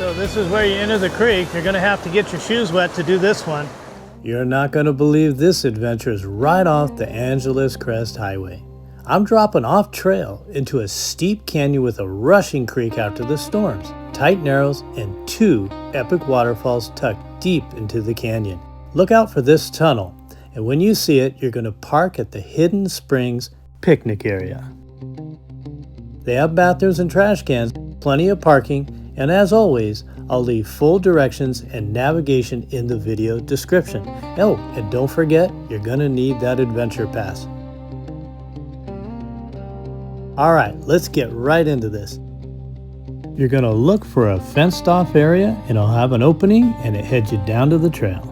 So this is where you enter the creek. You're gonna have to get your shoes wet to do this one. You're not gonna believe this adventure is right off the Angeles Crest Highway. I'm dropping off trail into a steep canyon with a rushing creek after the storms, tight narrows, and 2 epic waterfalls tucked deep into the canyon. Look out for this tunnel, and when you see it, you're gonna park at the Hidden Springs picnic area. They have bathrooms and trash cans, plenty of parking, and as always, I'll leave full directions and navigation in the video description. Oh, and don't forget, you're gonna need that adventure pass. Alright, let's get right into this. You're gonna look for a fenced off area and it'll have an opening and it heads you down to the trail.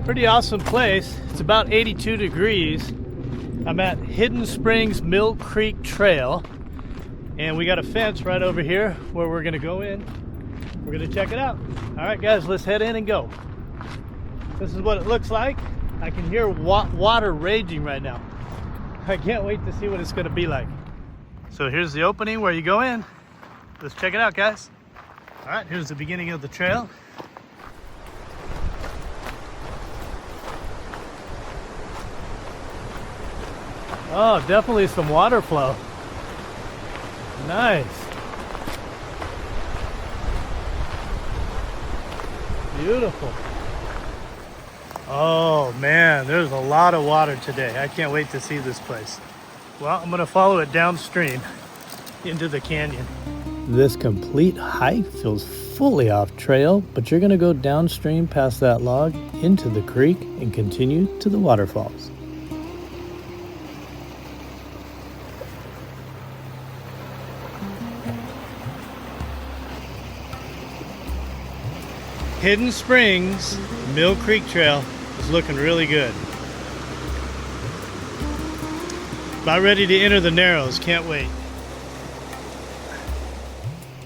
Pretty awesome place. It's about 82 degrees. I'm at Hidden Springs Mill Creek Trail, and we got a fence right over here where we're gonna go in. We're gonna check it out. All right, guys, let's head in and go. This is what it looks like. I can hear water raging right now. I can't wait to see what it's gonna be like. So here's the opening where you go in. Let's check it out, guys. All right, here's the beginning of the trail. Oh, definitely some water flow. Nice. Beautiful. Oh man, there's a lot of water today. I can't wait to see this place. Well, I'm gonna follow it downstream into the canyon. This complete hike feels fully off trail, but you're gonna go downstream past that log into the creek and continue to the waterfalls. Hidden Springs Mill Creek Trail is looking really good. About ready to enter the Narrows, can't wait.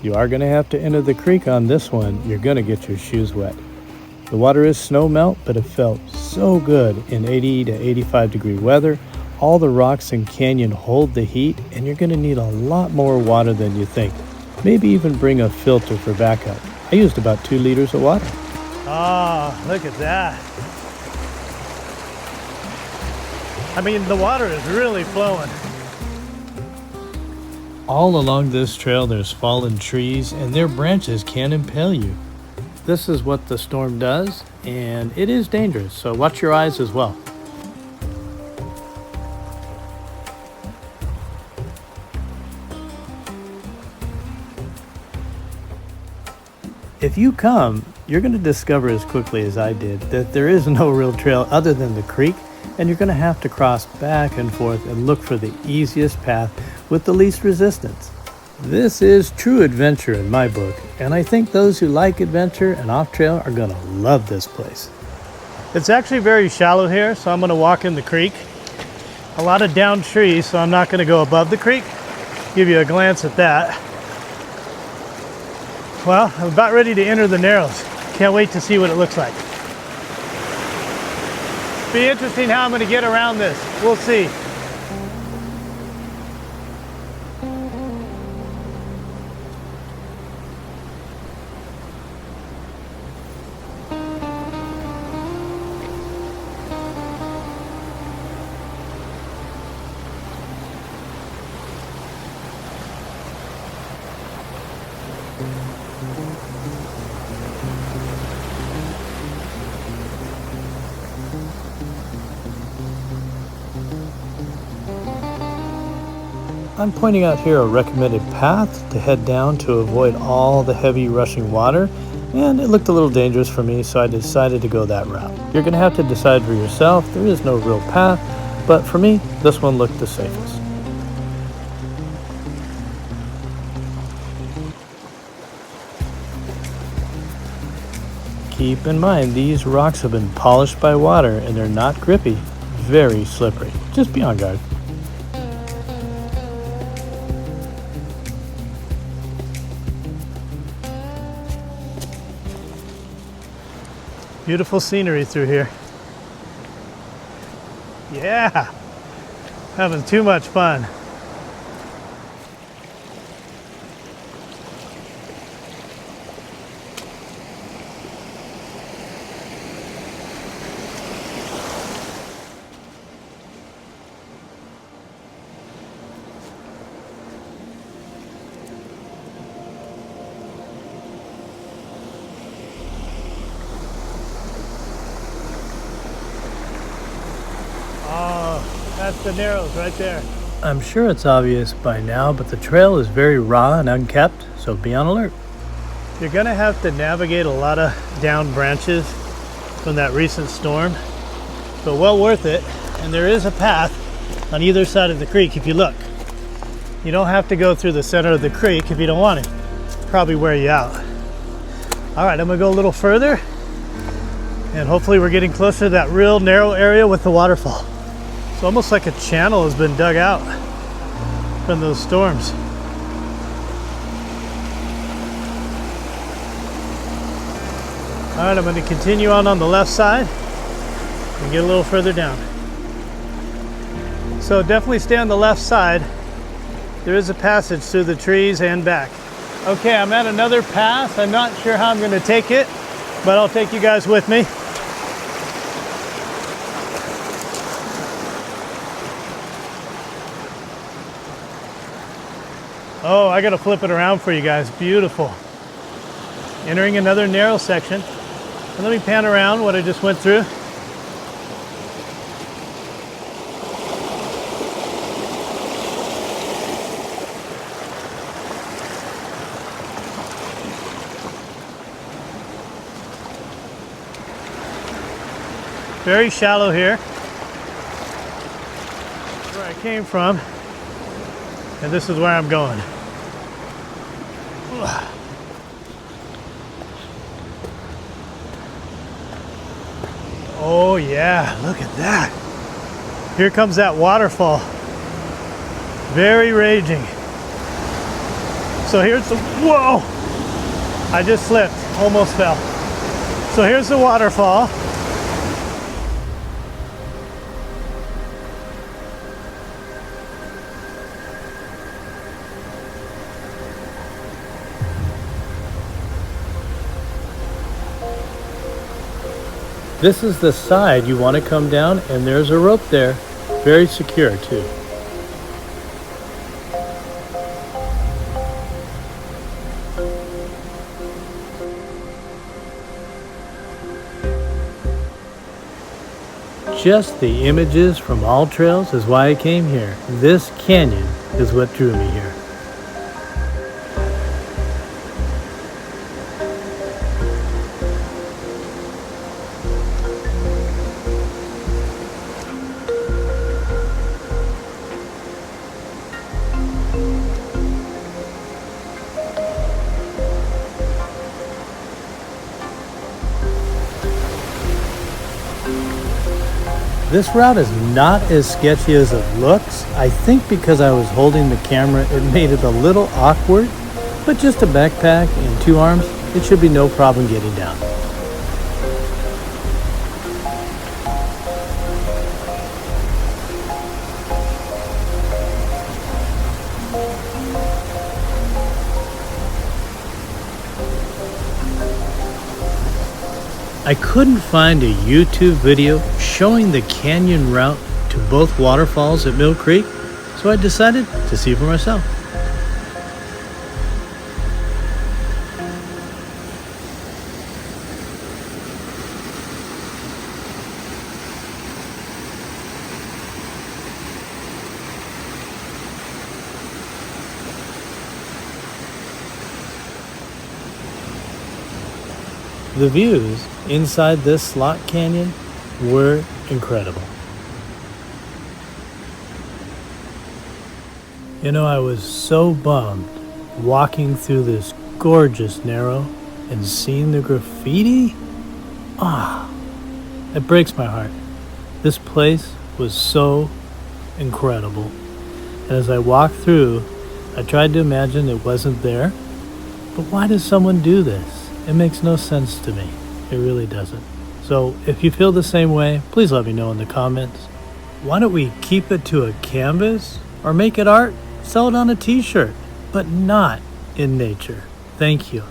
You are going to have to enter the creek on this one. You're going to get your shoes wet. The water is snow melt, but it felt so good in 80 to 85 degree weather. All the rocks and canyon hold the heat, and you're going to need a lot more water than you think. Maybe even bring a filter for backup. I used about 2 liters of water. Oh, look at that. I mean, the water is really flowing. All along this trail there's fallen trees and their branches can impale you. This is what the storm does, and it is dangerous, so watch your eyes as well. If you come, you're going to discover as quickly as I did that there is no real trail other than the creek, and you're going to have to cross back and forth and look for the easiest path with the least resistance. This is true adventure in my book, and I think those who like adventure and off-trail are going to love this place. It's actually very shallow here, so I'm going to walk in the creek. A lot of downed trees, so I'm not going to go above the creek. Give you a glance at that. Well, I'm about ready to enter the Narrows. Can't wait to see what it looks like. Be interesting how I'm going to get around this. We'll see. I'm pointing out here a recommended path to head down to avoid all the heavy rushing water, and it looked a little dangerous for me, so I decided to go that route. You're going to have to decide for yourself. There is no real path, but for me, this one looked the safest. Keep in mind, these rocks have been polished by water and they're not grippy, very slippery. Just be on guard. Beautiful scenery through here. Yeah, having too much fun. That's the Narrows right there. I'm sure it's obvious by now, but the trail is very raw and unkept, so be on alert. You're gonna have to navigate a lot of down branches from that recent storm, but well worth it. And there is a path on either side of the creek if you look. You don't have to go through the center of the creek if you don't want to. Probably wear you out. All right, I'm gonna go a little further, and hopefully we're getting closer to that real narrow area with the waterfall. It's almost like a channel has been dug out from those storms. All right, I'm going to continue on the left side and get a little further down. So definitely stay on the left side. There is a passage through the trees and back. Okay, I'm at another path. I'm not sure how I'm going to take it, but I'll take you guys with me. Oh, I got to flip it around for you guys. Beautiful. Entering another narrow section. And let me pan around what I just went through. Very shallow here. Where I came from. And this is where I'm going. Oh yeah, look at that. Here comes that waterfall. Very raging. So here's the, whoa! I just slipped, almost fell. So here's the waterfall. This is the side you want to come down, and there's a rope there. Very secure too. Just the images from all trails is why I came here. This canyon is what drew me here. This route is not as sketchy as it looks. I think because I was holding the camera, it made it a little awkward, but just a backpack and 2 arms, it should be no problem getting down. I couldn't find a YouTube video showing the canyon route to both waterfalls at Mill Creek, so I decided to see for myself. The views inside this slot canyon were incredible. You know, I was so bummed walking through this gorgeous narrow and seeing the graffiti. It breaks my heart. This place was so incredible. And as I walked through, I tried to imagine it wasn't there. But why does someone do this? It makes no sense to me. It really doesn't. So if you feel the same way, please let me know in the comments. Why don't we keep it to a canvas or make it art? Sell it on a t-shirt, but not in nature. Thank you.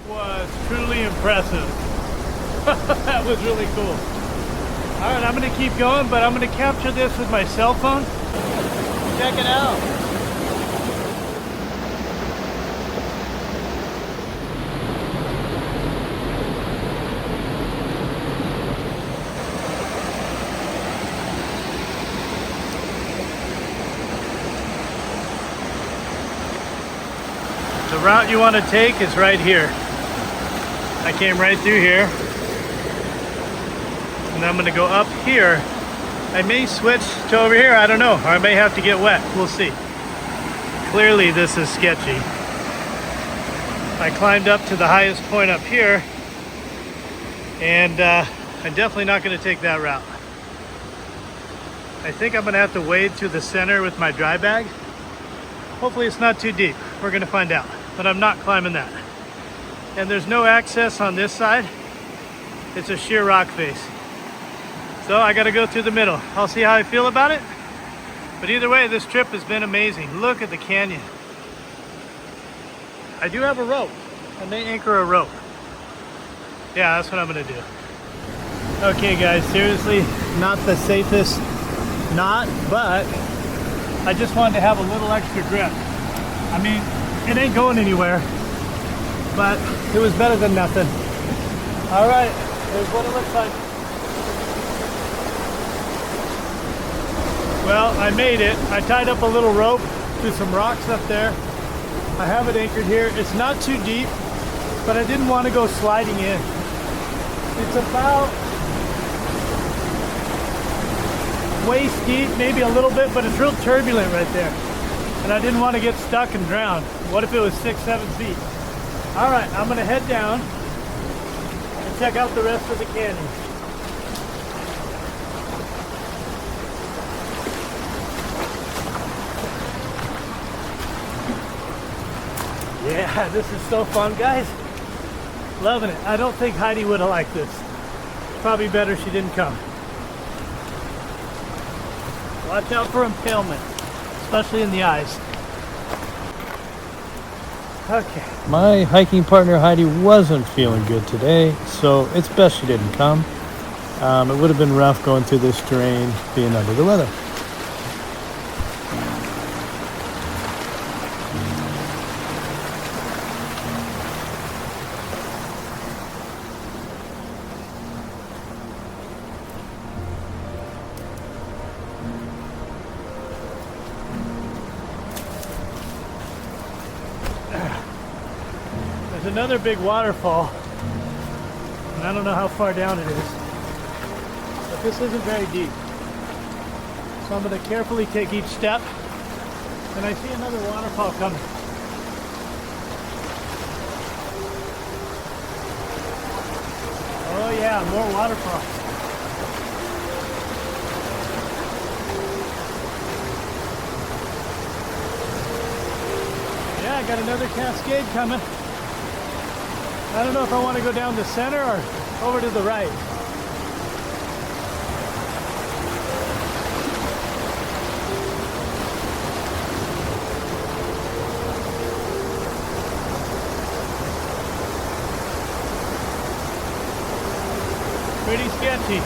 Was truly impressive. That was really cool. All right, I'm gonna keep going, but I'm gonna capture this with my cell phone. Check it out. The route you want to take is right here. I came right through here. And I'm gonna go up here. I may switch to over here, I don't know. Or I may have to get wet, we'll see. Clearly this is sketchy. I climbed up to the highest point up here, and I'm definitely not gonna take that route. I think I'm gonna have to wade through the center with my dry bag. Hopefully it's not too deep. We're gonna find out, but I'm not climbing that. And there's no access on this side. It's a sheer rock face. So I gotta go through the middle. I'll see how I feel about it. But either way, this trip has been amazing. Look at the canyon. I do have a rope. I may anchor a rope. Yeah, that's what I'm gonna do. Okay guys, seriously, not the safest knot, but I just wanted to have a little extra grip. I mean, it ain't going anywhere, but it was better than nothing. All right, here's what it looks like. Well, I made it. I tied up a little rope to some rocks up there. I have it anchored here. It's not too deep, but I didn't want to go sliding in. It's about waist deep, maybe a little bit, but it's real turbulent right there. And I didn't want to get stuck and drown. What if it was 6-7 feet? All right, I'm gonna head down and check out the rest of the canyon. Yeah, this is so fun, guys. Loving it. I don't think Heidi would have liked this. Probably better she didn't come. Watch out for impalement, especially in the eyes. Okay. My hiking partner Heidi wasn't feeling good today, so it's best she didn't come. It would have been rough going through this terrain being under the weather. There's another big waterfall, and I don't know how far down it is, but this isn't very deep. So I'm going to carefully take each step, and I see another waterfall coming. Oh yeah, more waterfalls. Yeah, I got another cascade coming. I don't know if I want to go down the center or over to the right. Pretty sketchy.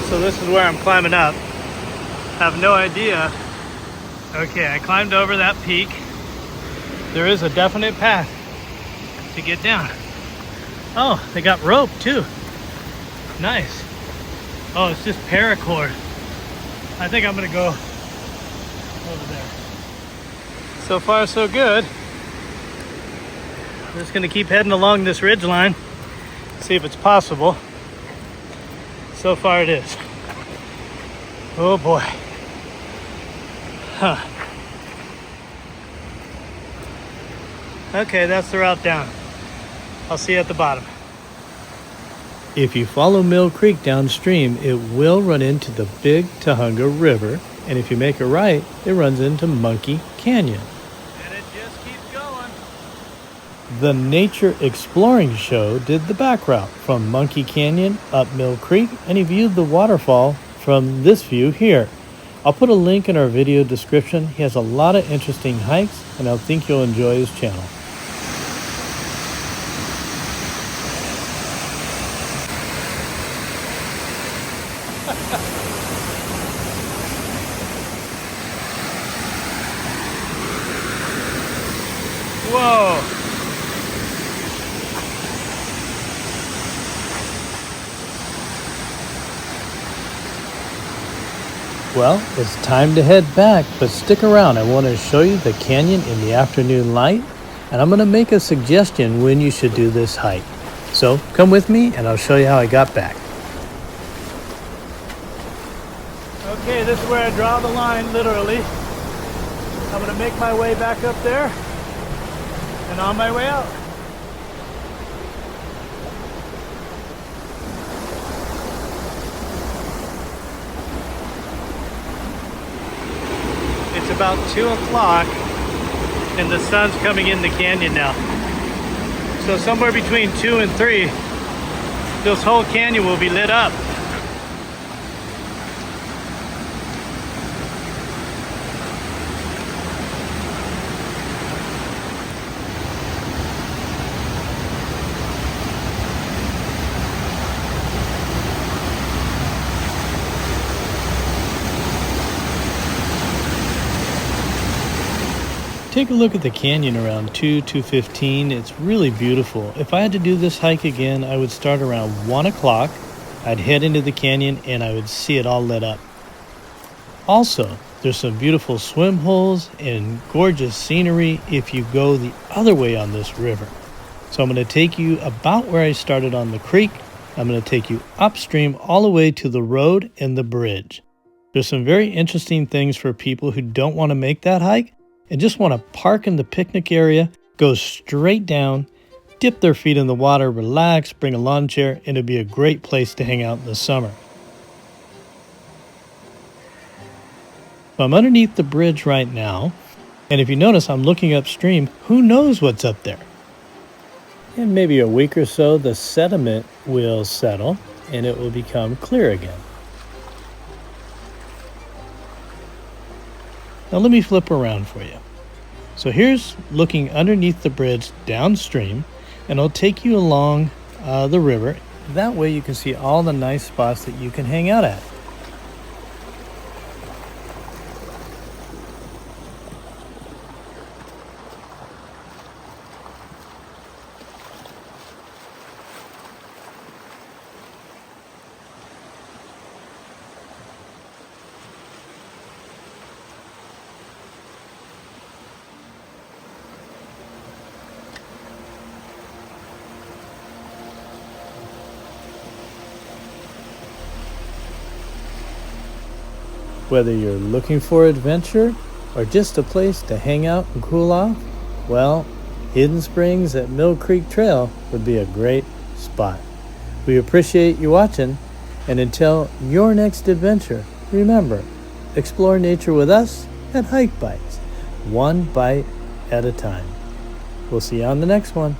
So this is where I'm climbing up. I have no idea. Okay, I climbed over that peak. There is a definite path to get down. Oh, they got rope too. Nice. Oh, it's just paracord. I think I'm gonna go over there. So far, so good. I'm just gonna keep heading along this ridge line, see if it's possible. So far it is. Oh boy. Huh. Okay, that's the route down. I'll see you at the bottom. If you follow Mill Creek downstream, it will run into the Big Tujunga River, and if you make a right, it runs into Monkey Canyon. And it just keeps going. The Nature Exploring Show did the back route from Monkey Canyon up Mill Creek, and he viewed the waterfall from this view here. I'll put a link in our video description. He has a lot of interesting hikes, and I think you'll enjoy his channel. Whoa! Well, it's time to head back, but stick around. I want to show you the canyon in the afternoon light, and I'm going to make a suggestion when you should do this hike. So come with me and I'll show you how I got back. Okay, this is where I draw the line, literally. I'm going to make my way back up there and on my way out. It's about 2 o'clock and the sun's coming in the canyon now. So somewhere between 2 and 3, this whole canyon will be lit up. Take a look at the canyon around 2:15. It's really beautiful. If I had to do this hike again, I would start around 1 o'clock. I'd head into the canyon and I would see it all lit up. Also, there's some beautiful swim holes and gorgeous scenery if you go the other way on this river. So I'm going to take you about where I started on the creek. I'm going to take you upstream all the way to the road and the bridge. There's some very interesting things for people who don't want to make that hike and just want to park in the picnic area, go straight down, dip their feet in the water, relax, bring a lawn chair, and it'd be a great place to hang out in the summer. So I'm underneath the bridge right now, and if you notice, I'm looking upstream. Who knows what's up there? In maybe a week or so, the sediment will settle, and it will become clear again. Now let me flip around for you. So here's looking underneath the bridge downstream, and I'll take you along the river. That way you can see all the nice spots that you can hang out at. Whether you're looking for adventure or just a place to hang out and cool off, well, Hidden Springs at Mill Creek Trail would be a great spot. We appreciate you watching, and until your next adventure, remember, explore nature with us at Hikebytes, one bite at a time. We'll see you on the next one.